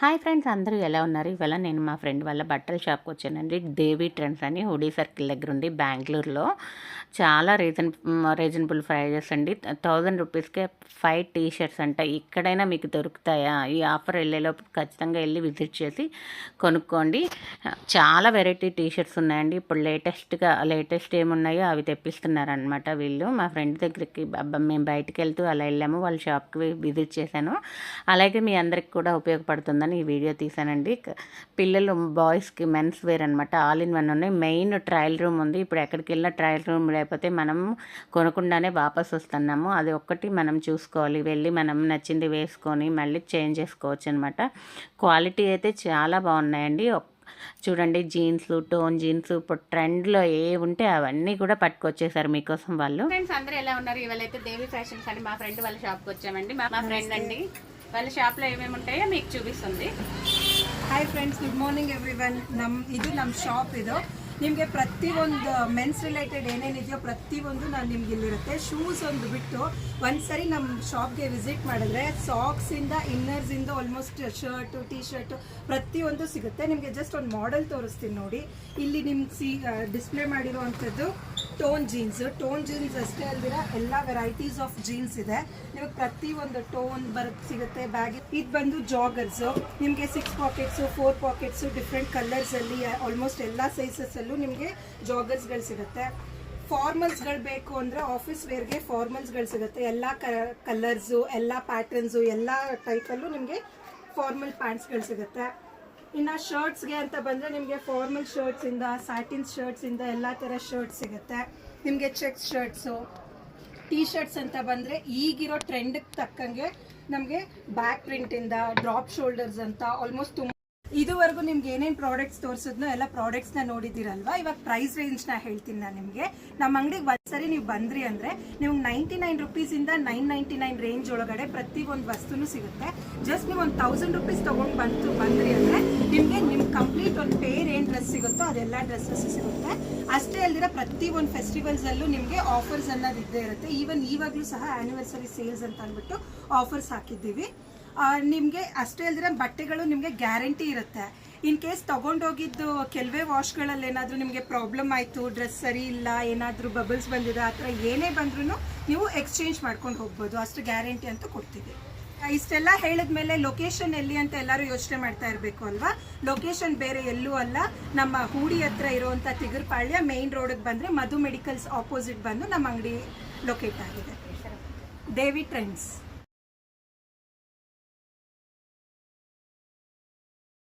Hi friends, అందరూ ఎలా ఉన్నారు? ఇవాళ నేను మా ఫ్రెండ్ వాళ్ళ బట్టల షాప్కి వచ్చానండి. దేవి ట్రెండ్స్ అని హుడీ సర్కిల్ దగ్గర ఉంది బెంగళూరులో. చాలా రీజనబుల్ ప్రైజెస్ అండి. 1000 రూపీస్కే 5 టీ షర్ట్స్ అంట. ఇక్కడైనా మీకు దొరుకుతాయా? ఈ ఆఫర్ వెళ్ళేలోపు ఖచ్చితంగా వెళ్ళి విజిట్ చేసి కొనుక్కోండి. చాలా వెరైటీ టీ షర్ట్స్ ఉన్నాయండి. ఇప్పుడు లేటెస్ట్ ఏమున్నాయో అవి తెప్పిస్తున్నారనమాట వీళ్ళు. మా ఫ్రెండ్ దగ్గరికి మేము బయటికి వెళ్తూ అలా వెళ్ళాము. వాళ్ళ షాప్కి విజిట్ చేశాను. అలాగే మీ అందరికి కూడా ఉపయోగపడుతుందని ఈ వీడియో తీసానండి. పిల్లలు బాయ్స్కి మెన్స్ వేర్ అనమాట, ఆల్ ఇన్ వన్ ఉన్నాయి. మెయిన్ ట్రయల్ రూమ్ ఉంది. ఇప్పుడు ఎక్కడికి వెళ్ళినా ట్రయల్ రూమ్ లేకపోతే మనం కొనకుండానే వాపస్ వస్తున్నాము. అది ఒక్కటి మనం చూసుకోవాలి. వెళ్ళి మనం నచ్చింది వేసుకొని మళ్ళీ చేంజ్ చేసుకోవచ్చు అనమాట. క్వాలిటీ అయితే చాలా బాగున్నాయండి. చూడండి, జీన్స్, టోన్ జీన్స్ ఇప్పుడు ట్రెండ్లో ఏ ఉంటే అవన్నీ కూడా పట్టుకొచ్చేసారు మీకోసం వాళ్ళు. ఫ్రెండ్స్ అందరూ ఎలా ఉన్నారు? ఇవాళ అయితే దేవి ఫ్యాషన్స్ అని మా ఫ్రెండ్ వాళ్ళ షాప్కి వచ్చామండి. మా ఫ్రెండ్ అండి వాళ్ళ షాప్లో ఏమేమి ఉంటాయో మీకు చూపిస్తుంది. Hi friends, good morning everyone. ಇದು ನಮ್ಮ ಶಾಪ್. ಇದು ನಿಮಗೆ ಪ್ರತಿಯೊಂದು ಮೆನ್ಸ್ ರಿಲೇಟೆಡ್ ಏನೇನಿದೆಯೋ ಪ್ರತಿಯೊಂದು ನಿಮ್ಗೆ ಇಲ್ಲಿರುತ್ತೆ. ಶೂಸ್ ಒಂದು ಬಿಟ್ಟು ಒಂದ್ಸರಿ ನಮ್ಮ ಶಾಪ್ಗೆ ವಿಸಿಟ್ ಮಾಡಿದ್ರೆ ಸಾಕ್ಸಿಂದ ಇನ್ನರ್ಸಿಂದ ಆಲ್ಮೋಸ್ಟ್ ಶರ್ಟು, ಟಿ ಶರ್ಟು ಪ್ರತಿಯೊಂದು ಸಿಗುತ್ತೆ. ನಿಮಗೆ ಜಸ್ಟ್ ಒಂದು ಮಾಡೆಲ್ ತೋರಿಸ್ತೀನಿ ನೋಡಿ. ಇಲ್ಲಿ ನಿಮ್ಗೆ ಡಿಸ್ಪ್ಲೇ ಮಾಡಿರುವಂಥದ್ದು ಟೋನ್ ಜೀನ್ಸ್ ಅಷ್ಟೇ ಅಲ್ದಿರ ಎಲ್ಲ ವೆರೈಟೀಸ್ ಆಫ್ ಜೀನ್ಸ್ ಇದೆ. ನಿಮಗೆ ಪ್ರತಿಯೊಂದು ಟೋನ್ ಸಿಗುತ್ತೆ. ಬ್ಯಾಗ್ ಇದು ಬಂದು ಜಾಗರ್ಸು. ನಿಮಗೆ 6 ಪಾಕೆಟ್ಸು, 4 ಪಾಕೆಟ್ಸು, ಡಿಫ್ರೆಂಟ್ ಕಲರ್ಸಲ್ಲಿ ಆಲ್ಮೋಸ್ಟ್ ಎಲ್ಲ ಸೈಜಸ್ಸಲ್ಲೂ ನಿಮಗೆ ಜಾಗರ್ಸ್ಗಳು ಸಿಗುತ್ತೆ. ಫಾರ್ಮಲ್ಸ್ಗಳು ಬೇಕು ಅಂದರೆ ಆಫೀಸ್ ವೇರ್ಗೆ ಫಾರ್ಮಲ್ಸ್ಗಳು ಸಿಗುತ್ತೆ. ಎಲ್ಲ ಕಲರ್ಸು, ಎಲ್ಲ ಪ್ಯಾಟರ್ನ್ಸು, ಎಲ್ಲ ಟೈಪಲ್ಲೂ ನಿಮಗೆ ಫಾರ್ಮಲ್ ಪ್ಯಾಂಟ್ಸ್ಗಳು ಸಿಗುತ್ತೆ. ಇನ್ನು ಶರ್ಟ್ಸ್ಗೆ ಅಂತ ಬಂದರೆ ನಿಮಗೆ ಫಾರ್ಮಲ್ ಶರ್ಟ್ಸಿಂದ, ಸ್ಯಾಟಿನ್ ಶರ್ಟ್ಸಿಂದ ಎಲ್ಲ ಥರ ಶರ್ಟ್ಸ್ ಸಿಗುತ್ತೆ. ನಿಮಗೆ ಚೆಕ್ಸ್ ಶರ್ಟ್ಸು, ಟೀ ಶರ್ಟ್ಸ್ ಅಂತ ಬಂದರೆ ಈಗಿರೋ ಟ್ರೆಂಡ್ಗೆ ತಕ್ಕಂಗೆ ನಮಗೆ ಬ್ಯಾಕ್ ಪ್ರಿಂಟಿಂದ, ಡ್ರಾಪ್ ಶೋಲ್ಡರ್ಸ್ ಅಂತ ಆಲ್ಮೋಸ್ಟ್ ಇದುವರೆಗೂ ನಿಮ್ಗೆ ಏನೇನು ಪ್ರಾಡಕ್ಟ್ಸ್ ತೋರಿಸಿದ್ನೋ ಎಲ್ಲ ಪ್ರಾಡಕ್ಟ್ಸ್ನ ನೋಡಿದ್ದೀರಲ್ವಾ. ಇವಾಗ ಪ್ರೈಸ್ ರೇಂಜ್ನ ಹೇಳ್ತೀನಿ ನಾನು ನಿಮಗೆ. ನಮ್ಮ ಅಂಗಡಿಗೆ ಒಂದ್ಸರಿ ನೀವು ಬಂದ್ರಿ ಅಂದರೆ ನಿಮ್ಗೆ 99 ರೂಪೀಸಿಂದ 999 ರೇಂಜ್ ಒಳಗಡೆ ಪ್ರತಿಯೊಂದು ವಸ್ತುನೂ ಸಿಗುತ್ತೆ. ಜಸ್ಟ್ ನೀವು ಒಂದು 1000 ರೂಪೀಸ್ ತೊಗೊಂಡು ಬಂದ್ರಿ ಅಂದರೆ ನಿಮಗೆ ಕಂಪ್ಲೀಟ್ ಒಂದು ಪೇರ್ ಏನು ಡ್ರೆಸ್ ಸಿಗುತ್ತೋ ಅದೆಲ್ಲ ಡ್ರೆಸ್ಸಸ್ ಸಿಗುತ್ತೆ. ಅಷ್ಟೇ ಅಲ್ದಿರ ಪ್ರತಿಯೊಂದು ಫೆಸ್ಟಿವಲ್ಸಲ್ಲೂ ನಿಮಗೆ ಆಫರ್ಸ್ ಅನ್ನೋದು ಇದ್ದೇ ಇರುತ್ತೆ. ಈವನ್ ಇವಾಗಲೂ ಸಹ ಆ್ಯನಿವರ್ಸರಿ ಸೇಲ್ಸ್ ಅಂತ ಅಂದ್ಬಿಟ್ಟು ಆಫರ್ಸ್ ಹಾಕಿದ್ದೀವಿ. ನಿಮಗೆ ಅಷ್ಟೇ ಅಲ್ದಿರ ಬಟ್ಟೆಗಳು ನಿಮಗೆ ಗ್ಯಾರಂಟಿ ಇರುತ್ತೆ. ಇನ್ ಕೇಸ್ ತೊಗೊಂಡೋಗಿದ್ದು ಕೆಲವೇ ವಾಶ್ಗಳಲ್ಲಿ ಏನಾದರೂ ನಿಮಗೆ ಪ್ರಾಬ್ಲಮ್ ಆಯಿತು, ಡ್ರೆಸ್ ಸರಿ ಇಲ್ಲ, ಏನಾದರೂ ಬಬಲ್ಸ್ ಬಂದಿದೆ, ಆ ಥರ ಏನೇ ಬಂದ್ರೂ ನೀವು ಎಕ್ಸ್ಚೇಂಜ್ ಮಾಡ್ಕೊಂಡು ಹೋಗ್ಬೋದು. ಅಷ್ಟು ಗ್ಯಾರಂಟಿ ಅಂತ ಕೊಡ್ತೀವಿ. ಇಷ್ಟೆಲ್ಲ ಹೇಳಿದ್ಮೇಲೆ ಲೊಕೇಶನ್ ಎಲ್ಲಿ ಅಂತ ಎಲ್ಲರೂ ಯೋಚನೆ ಮಾಡ್ತಾ ಇರಬೇಕು ಅಲ್ವಾ. ಲೊಕೇಶನ್ ಬೇರೆ ಎಲ್ಲೂ ಅಲ್ಲ, ನಮ್ಮ ಹೂಡಿ ಹತ್ರ ಇರುವಂಥ ತಿಗರ್ಪಾಳ್ಯ ಮೇನ್ ರೋಡಿಗೆ ಬಂದರೆ ಮಧು ಮೆಡಿಕಲ್ಸ್ ಆಪೋಸಿಟ್ ಬಂದು ನಮ್ಮ ಅಂಗಡಿ ಲೊಕೇಟ್ ಆಗಿದೆ. ದೇವಿ ಟ್ರೆಂಡ್ಸ್.